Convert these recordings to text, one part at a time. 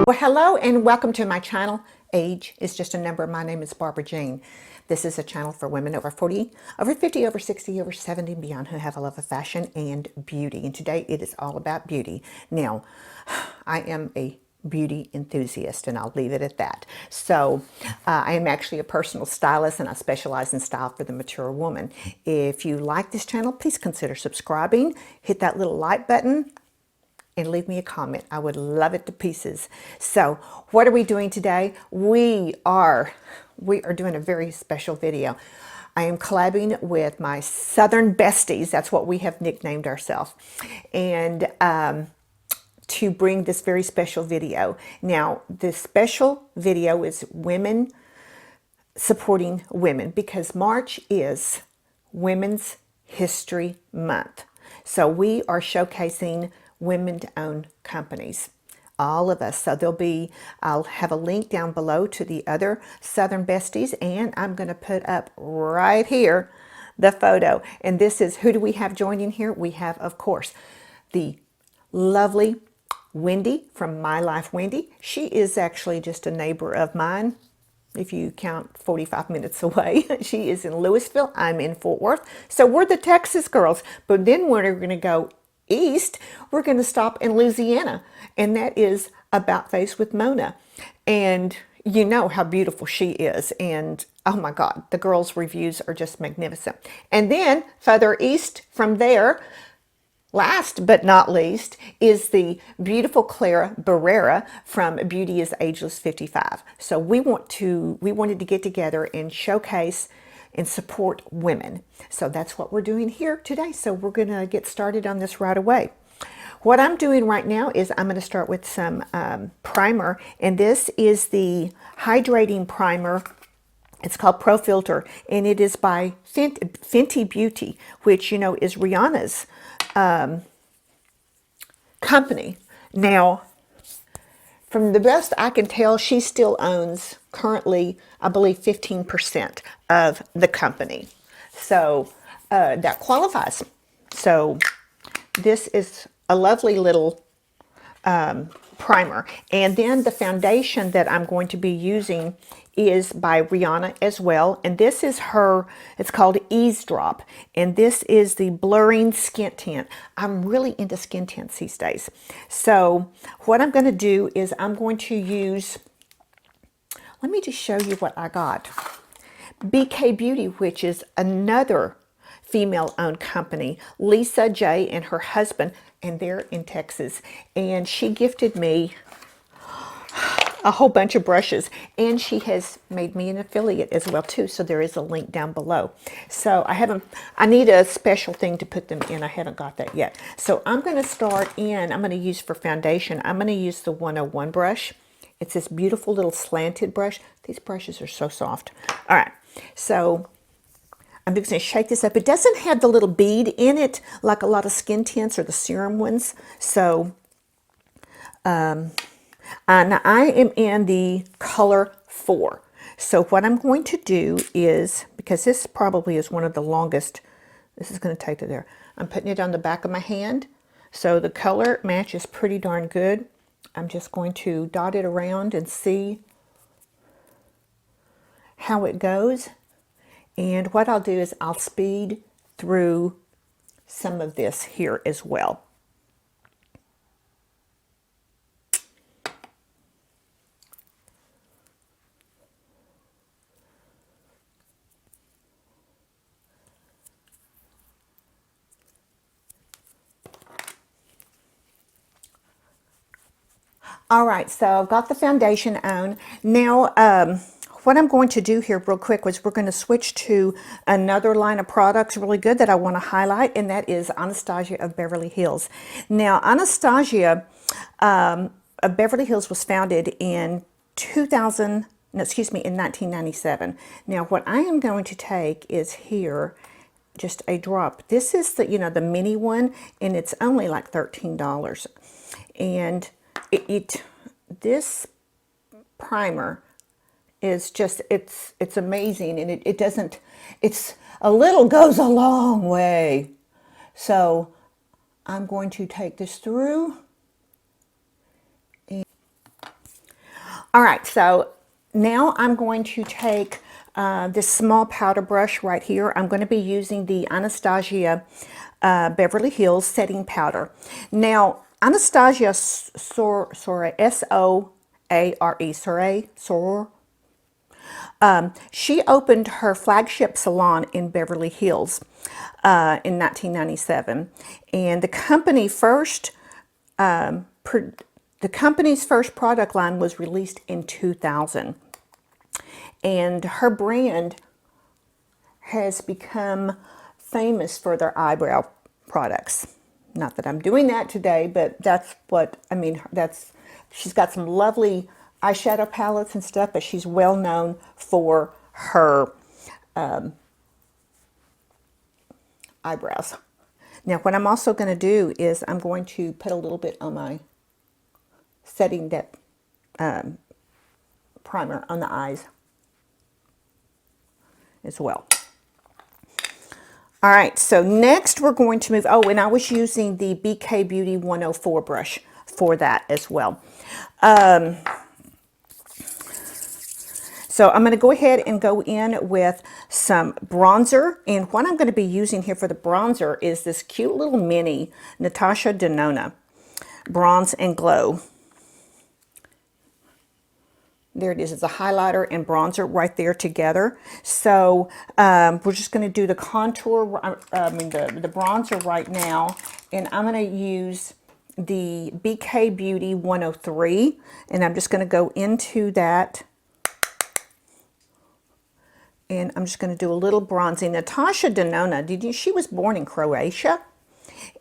Well, hello and welcome to my channel. Age is just a number. My name is Barbara Jane. This is a channel for women over 40, over 50, over 60, over 70 and beyond who have a love of fashion and beauty. And today it is all about beauty. Now, I am a beauty enthusiast and I'll leave it at that. So I am actually a personal stylist and I specialize in style for the mature woman. If you like this channel, please consider subscribing. Hit that little like button and leave me a comment. I would love it to pieces. So what are we doing today? We are doing a very special video. I am collabing with my Southern Besties. That's what we have nicknamed ourselves. And to bring this very special video. Now, this special video is women supporting women because March is Women's History Month. So we are showcasing women-owned companies, all of us. So I'll have a link down below to the other Southern Besties, and I'm going to put up right here the photo. And this is, who do we have joining here? We have, of course, the lovely Wendy from My Life Wendy. She is actually just a neighbor of mine. If you count 45 minutes away. She is in Louisville. I'm in Fort Worth. So we're the Texas girls. But then we're going to go east. We're going to stop in Louisiana. And that is About Face with Mona. And you know how beautiful she is. And oh my God, the girls' reviews are just magnificent. And then further east from there, last but not least, is the beautiful Clara Barrera from Beauty is Ageless 55. So we wanted to get together and showcase and support women. So that's what we're doing here today. So we're going to get started on this right away. What I'm doing right now is I'm going to start with some primer, and this is the hydrating primer. It's called Pro Filter, and it is by Fenty Beauty, which, you know, is Rihanna's company. Now, from the best I can tell, she still owns currently, I believe, 15% of the company. So that qualifies. So this is a lovely little primer. And then the foundation that I'm going to be using is by Rihanna as well. And this is her, it's called Eavesdrop. And this is the blurring skin tint. I'm really into skin tints these days. So what I'm going to do is I'm going to use, let me just show you what I got. BK Beauty, which is another female-owned company, Lisa J and her husband, and they're in Texas. And she gifted me a whole bunch of brushes, and she has made me an affiliate as well too. So there is a link down below. So I need a special thing to put them in. I haven't got that yet. So I'm going to start in, I'm going to use for foundation, I'm going to use the 101 brush. It's this beautiful little slanted brush. These brushes are so soft. All right, so I'm just going to shake this up. It doesn't have the little bead in it like a lot of skin tints or the serum ones. So, now I am in the color 4. So what I'm going to do is, because this probably is one of the longest, this is going to take it there. I'm putting it on the back of my hand. So the color match is pretty darn good. I'm just going to dot it around and see how it goes. And what I'll do is I'll speed through some of this here as well. All right, so I've got the foundation on. Now, what I'm going to do here real quick was we're going to switch to another line of products really good that I want to highlight, and that is Anastasia of Beverly Hills. Now, Anastasia of Beverly Hills was founded in 1997. Now, what I am going to take is here, just a drop. This is the, the mini one, and it's only like $13. And this primer is just, it's amazing. And it doesn't, it's a little goes a long way. So I'm going to take this through. All right, so now I'm going to take this small powder brush right here. I'm going to be using the Anastasia Beverly Hills setting powder. Now, Anastasia Soare, S-O-A-R-E, Soare, she opened her flagship salon in Beverly Hills in 1997, and the company first the company's first product line was released in 2000, and her brand has become famous for their eyebrow products. Not that I'm doing that today, but that's what, I mean, she's got some lovely eyeshadow palettes and stuff, but she's well known for her eyebrows. Now, what I'm also going to do is I'm going to put a little bit on my setting that primer on the eyes as well. All right, so next we're going to move, oh, and I was using the BK Beauty 104 brush for that as well. So I'm going to go ahead and go in with some bronzer. And what I'm going to be using here for the bronzer is this cute little mini Natasha Denona Bronze and Glow. There it is. It's a highlighter and bronzer right there together. So we're just going to do the contour, the bronzer right now. And I'm going to use the BK Beauty 103. And I'm just going to go into that. And I'm just going to do a little bronzing. Natasha Denona, she was born in Croatia,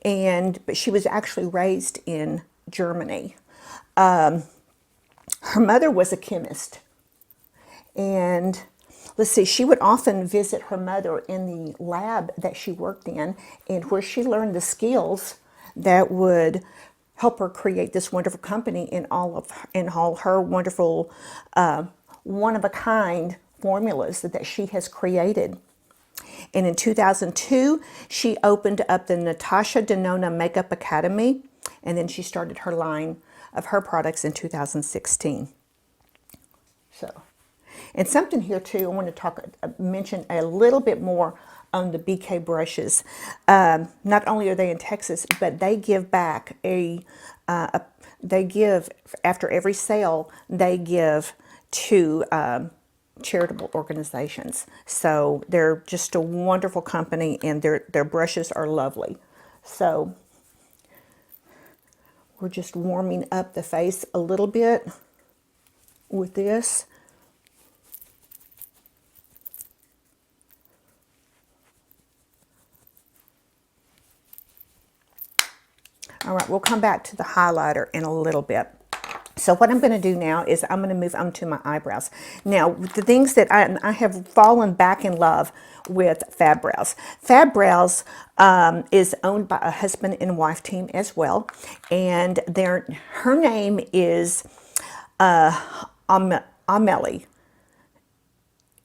but she was actually raised in Germany. Her mother was a chemist, and let's see, she would often visit her mother in the lab that she worked in, and where she learned the skills that would help her create this wonderful company in all her wonderful one-of-a-kind formulas that she has created. And in 2002, she opened up the Natasha Denona Makeup Academy, and then she started her line of her products in 2016. So, and something here too, I want to mention a little bit more on the BK brushes. Not only are they in Texas, but they give back they give, after every sale, they give to charitable organizations. So they're just a wonderful company, and their brushes are lovely. So we're just warming up the face a little bit with this. All right, we'll come back to the highlighter in a little bit. So what I'm going to do now is I'm going to move on to my eyebrows. Now, the things that I have fallen back in love with Fab Brows. Fab Brows is owned by a husband and wife team as well. And her name is Amelie.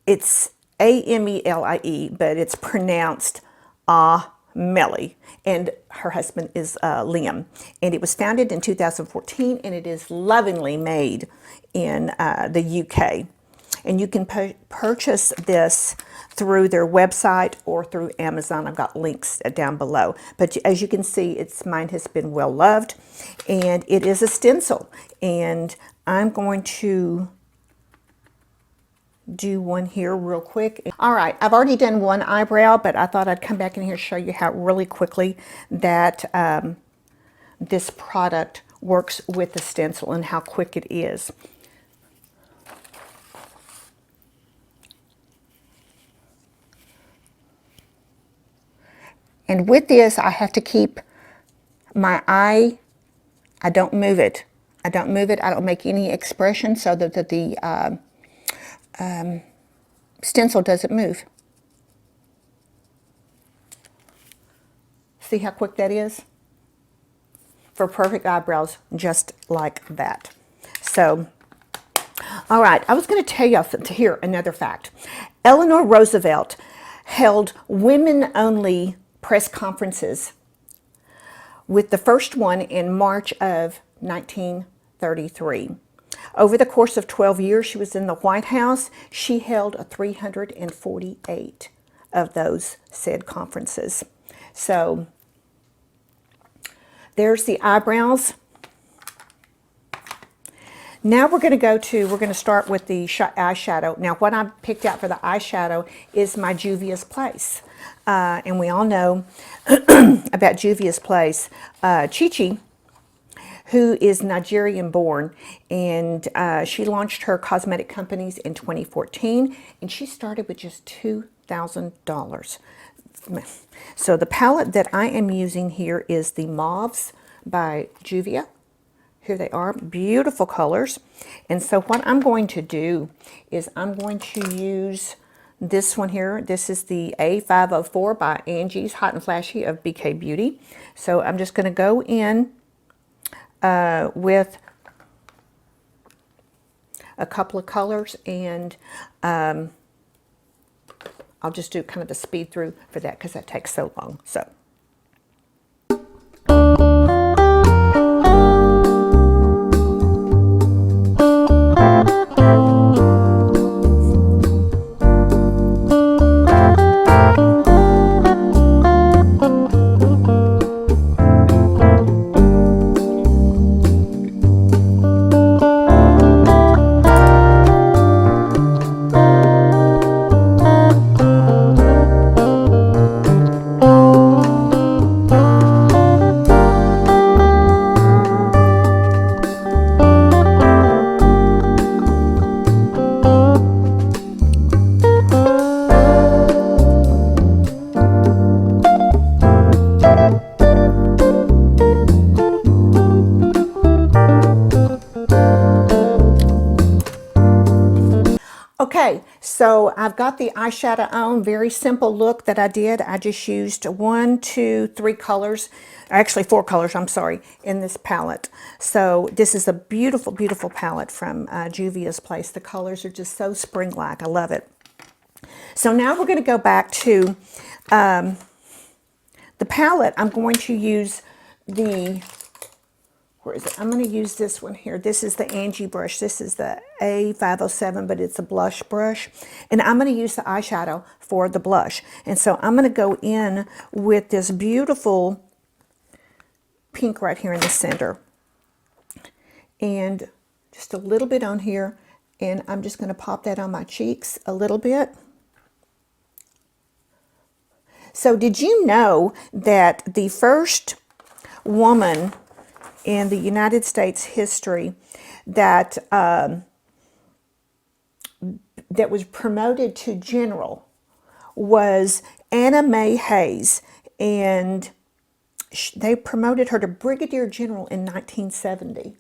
It's A-M-E-L-I-E, but it's pronounced Amelie. And her husband is Liam. And it was founded in 2014, and it is lovingly made in the UK. And you can purchase this through their website or through Amazon. I've got links down below. But as you can see, mine has been well loved. And it is a stencil. And I'm going to do one here real quick. All right, I've already done one eyebrow, but I thought I'd come back in here and show you how really quickly that this product works with the stencil and how quick it is. And with this, I have to keep my eye, I don't move it. I don't move it. I don't make any expression so that the stencil doesn't move. See how quick that is? For perfect eyebrows, just like that. So, All right, I was going to tell you here another fact. Eleanor Roosevelt held women-only press conferences, with the first one in March of 1933. Over the course of 12 years she was in the White House, she held 348 of those said conferences. So there's the eyebrows. Now we're going to start with the eyeshadow. Now what I picked out for the eyeshadow is my Juvia's Place. And we all know about Juvia's Place. Chi-Chi, who is Nigerian born, and she launched her cosmetic companies in 2014, and she started with just $2,000. So the palette that I am using here is the Mauves by Juvia. Here they are, beautiful colors. And so what I'm going to do is I'm going to use this one here. This is the A504 by Angie's Hot and Flashy of BK Beauty. So I'm just going to go in with a couple of colors, and I'll just do kind of the speed through for that because that takes so long. So. Okay, so I've got the eyeshadow on, very simple look that I did. I just used 1, 2, 3 colors, actually 4 colors, I'm sorry, in this palette. So this is a beautiful, beautiful palette from Juvia's Place. The colors are just so spring-like. I love it. So now we're going to go back to the palette. I'm going to use the, where is it? I'm going to use this one here. This is the Angie brush. This is the A507, but it's a blush brush. And I'm going to use the eyeshadow for the blush. And so I'm going to go in with this beautiful pink right here in the center. And just a little bit on here. And I'm just going to pop that on my cheeks a little bit. So did you know that the first woman in the United States history that that was promoted to general was Anna Mae Hayes, and they promoted her to brigadier general in 1970.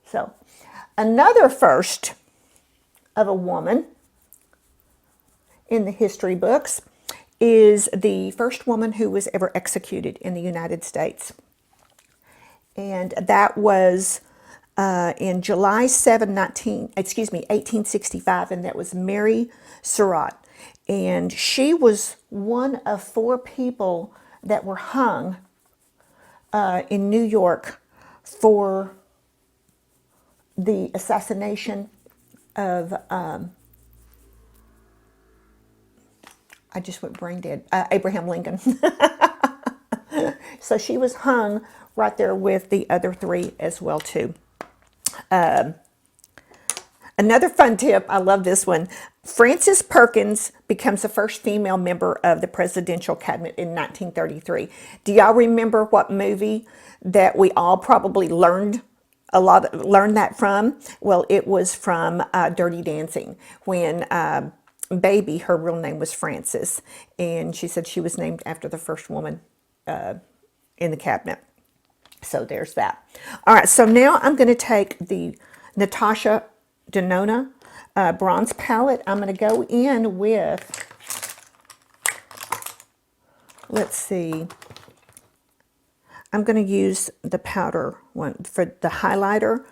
So another first of a woman in the history books is the first woman who was ever executed in the United States. And that was in July 7, 1865, and that was Mary Surratt. And she was one of 4 people that were hung in New York for the assassination of, I just went brain dead, Abraham Lincoln. So she was hung right there with the other 3 as well too. Another fun tip, I love this one. Frances Perkins becomes the first female member of the presidential cabinet in 1933. Do y'all remember what movie that we all probably learned that from? Well, it was from Dirty Dancing, when Baby, her real name was Frances, and she said she was named after the first woman in the cabinet. So there's that. All right, so now I'm going to take the Natasha Denona bronze palette. I'm going to go in with, let's see, I'm going to use the powder one for the highlighter.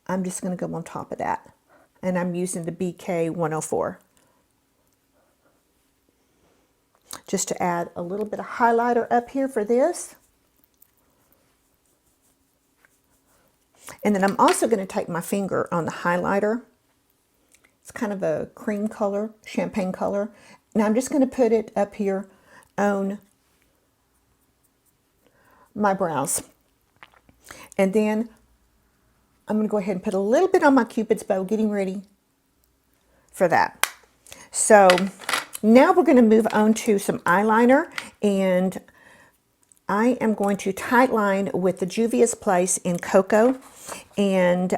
I'm just going to go on top of that. And I'm using the BK 104. Just to add a little bit of highlighter up here for this. And then I'm also going to take my finger on the highlighter. It's kind of a cream color, champagne color. And I'm just going to put it up here on my brows. And then I'm going to go ahead and put a little bit on my Cupid's bow, getting ready for that. So now we're going to move on to some eyeliner, and I am going to tight line with the Juvia's Place in Cocoa. And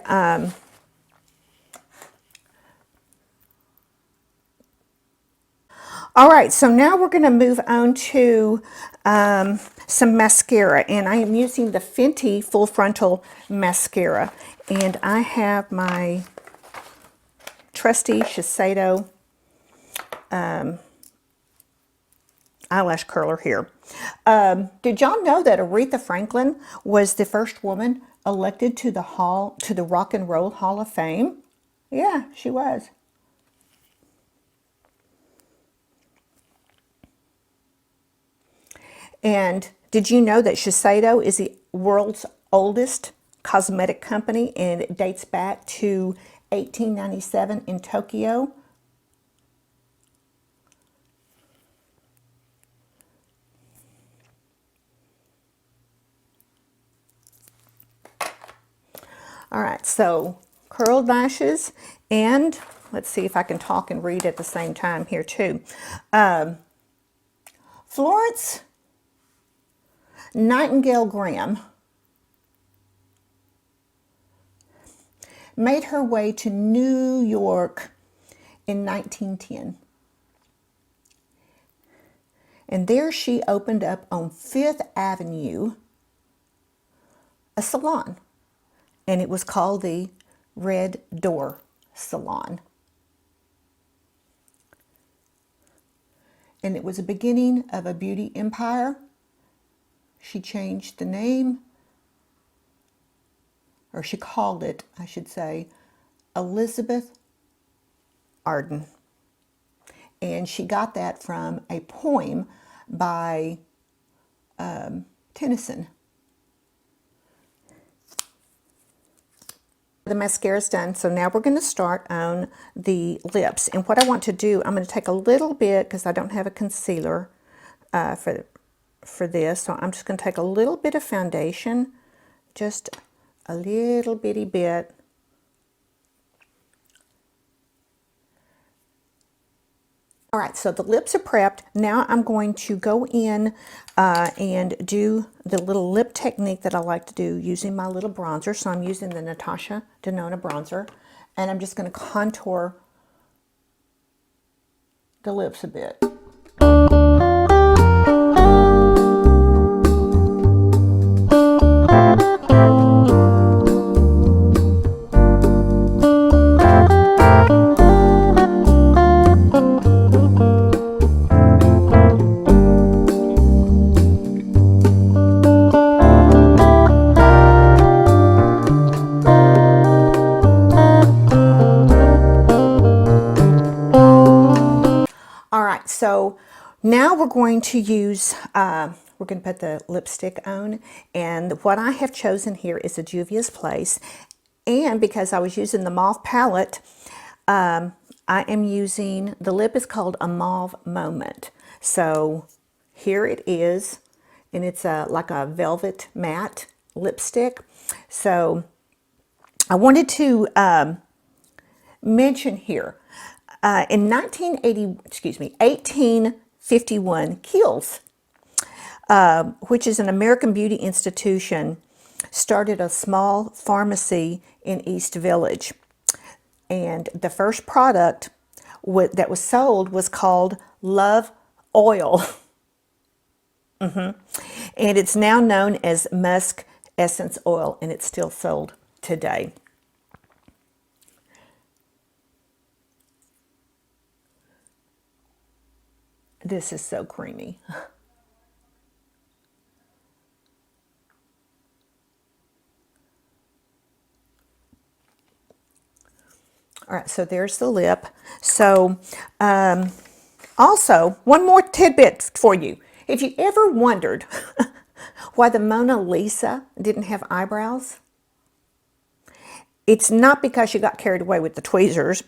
all right, so now we're going to move on to some mascara, and I am using the Fenty Full Frontal Mascara, and I have my trusty Shiseido eyelash curler here. Did y'all know that Aretha Franklin was the first woman elected to the Rock and Roll Hall of Fame? Yeah, she was. And did you know that Shiseido is the world's oldest cosmetic company, and it dates back to 1897 in Tokyo? All right, so curled lashes, and let's see if I can talk and read at the same time here too. Florence Nightingale Graham made her way to New York in 1910. And there she opened up on 5th Avenue a salon. And it was called the Red Door Salon. And it was the beginning of a beauty empire. She changed the name, or she called it, I should say, Elizabeth Arden. And she got that from a poem by Tennyson. The mascara's done, so now we're going to start on the lips. And what I want to do, I'm going to take a little bit, because I don't have a concealer for this, so I'm just going to take a little bit of foundation, just a little bitty bit. All right, so the lips are prepped. Now I'm going to go in and do the little lip technique that I like to do using my little bronzer. So I'm using the Natasha Denona bronzer, and I'm just going to contour the lips a bit. So now we're going to use, we're going to put the lipstick on, and what I have chosen here is a Juvia's Place, and because I was using the mauve palette, I am using, the lip is called a Mauve Moment. So here it is, and it's like a velvet matte lipstick. So I wanted to mention here, in 1851, Kiehl's, which is an American beauty institution, started a small pharmacy in East Village. And the first product that was sold was called Love Oil. And it's now known as Musk Essence Oil, and it's still sold today. This is so creamy. All right, so there's the lip. So also, one more tidbit for you. If you ever wondered why the Mona Lisa didn't have eyebrows, it's not because she got carried away with the tweezers.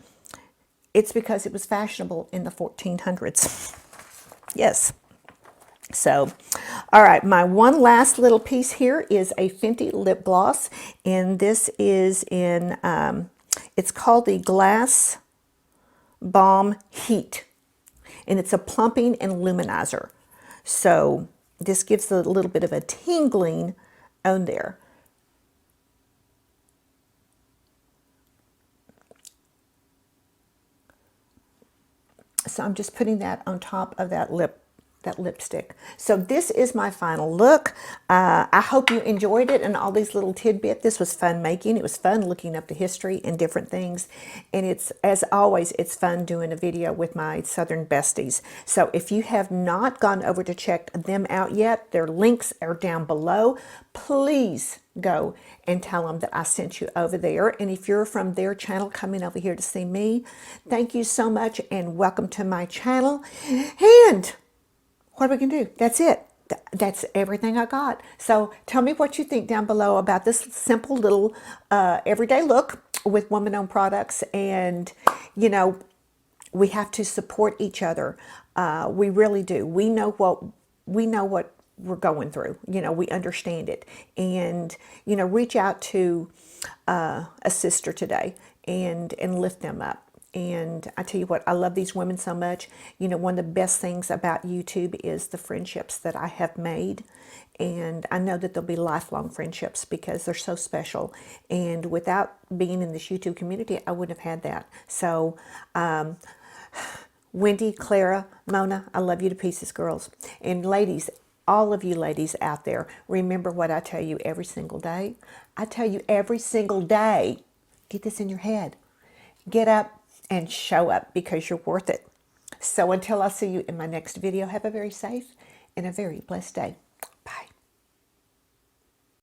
It's because it was fashionable in the 1400s. Yes. So, all right, my one last little piece here is a Fenty lip gloss, and this is in, it's called the Glass Balm Heat, and it's a plumping and luminizer. So this gives a little bit of a tingling on there. So I'm just putting that on top of that lipstick. So this is my final look. I hope you enjoyed it and all these little tidbits. This was fun making. It was fun looking up the history and different things. And it's, as always, it's fun doing a video with my Southern Besties. So if you have not gone over to check them out yet, their links are down below. Please go and tell them that I sent you over there. And if you're from their channel coming over here to see me, thank you so much and welcome to my channel. And what are we going to do? That's it. That's everything I got. So tell me what you think down below about this simple little everyday look with woman-owned products. And, you know, we have to support each other. We really do. We know what we're going through. You know, we understand it. And, you know, reach out to a sister today and lift them up. And I tell you what, I love these women so much. You know, one of the best things about YouTube is the friendships that I have made. And I know that they'll be lifelong friendships because they're so special. And without being in this YouTube community, I wouldn't have had that. So, Wendy, Clara, Mona, I love you to pieces, girls. And ladies, all of you ladies out there, remember what I tell you every single day. I tell you every single day, get this in your head. Get up and show up because you're worth it. So until I see you in my next video, have a very safe and a very blessed day. Bye.